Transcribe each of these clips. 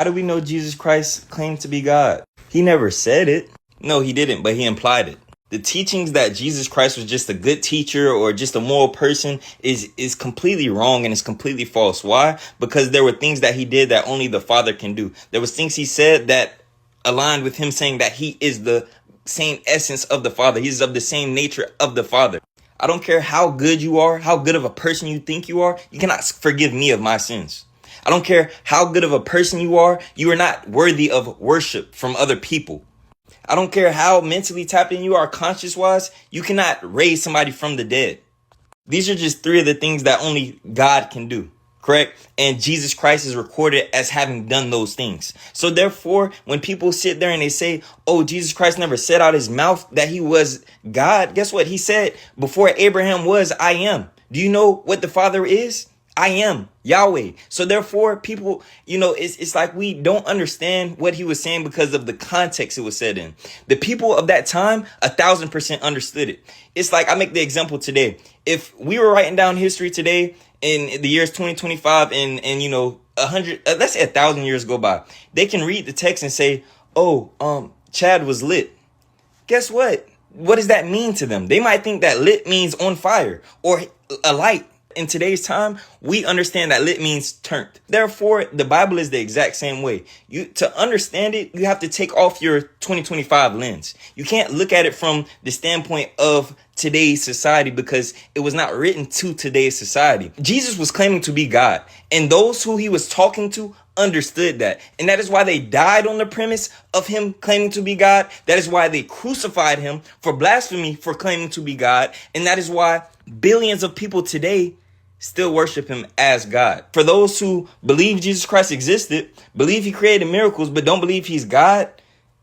How do we know Jesus Christ claimed to be God? He never said it. No, he didn't, but he implied it. The teachings that Jesus Christ was just a good teacher or just a moral person is completely wrong and is completely false. Why? Because there were things that he did that only the Father can do. There was things he said that aligned with him saying that he is the same essence of the Father. He's of the same nature of the Father. I don't care how good you are, how good of a person you think you are, you cannot forgive me of my sins. I don't care how good of a person you are not worthy of worship from other people. I don't care how mentally tapped in you are conscious-wise, you cannot raise somebody from the dead. These are just three of the things that only God can do, correct? And Jesus Christ is recorded as having done those things. So therefore, when people sit there and they say, oh, Jesus Christ never said out his mouth that he was God, guess what? He said before Abraham was, I am. Do you know what the Father is? I am Yahweh. So therefore, people, it's like we don't understand what he was saying because of the context it was said in. The people of that time, 1,000% understood it. It's like I make the example today. If we were writing down history today in the years 2025 and 100, let's say 1,000 years go by, they can read the text and say, oh, Chad was lit. Guess what? What does that mean to them? They might think that lit means on fire or a light. In today's time, we understand that lit means turned. Therefore, the Bible is the exact same way. To understand it, you have to take off your 2025 lens. You can't look at it from the standpoint of today's society because it was not written to today's society. Jesus was claiming to be God, and those who he was talking to understood that. And that is why they died on the premise of him claiming to be God. That is why they crucified him for blasphemy for claiming to be God. And that is why billions of people today still worship him as God. For those who believe Jesus Christ existed, believe he created miracles, but don't believe he's God,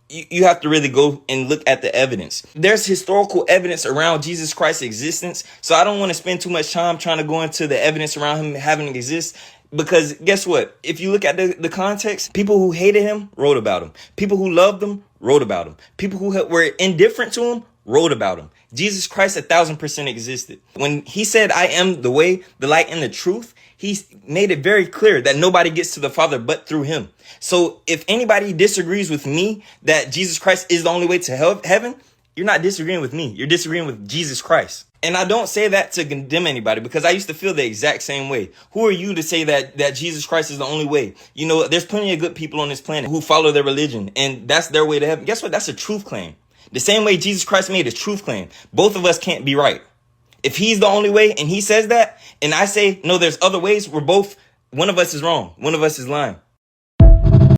you have to really go and look at the evidence. There's historical evidence around Jesus Christ's existence. So I don't want to spend too much time trying to go into the evidence around him having exist. Because guess what? If you look at the context, people who hated him wrote about him. People who loved him wrote about him. People who were indifferent to him wrote about him. Jesus Christ 1,000% existed. When he said, I am the way, the light, and the truth, he made it very clear that nobody gets to the Father but through him. So if anybody disagrees with me that Jesus Christ is the only way to heaven, you're not disagreeing with me. You're disagreeing with Jesus Christ. And I don't say that to condemn anybody because I used to feel the exact same way. Who are you to say that Jesus Christ is the only way? There's plenty of good people on this planet who follow their religion and that's their way to heaven. Guess what? That's a truth claim. The same way Jesus Christ made a truth claim. Both of us can't be right. If he's the only way and he says that, and I say, no, there's other ways, one of us is wrong. One of us is lying.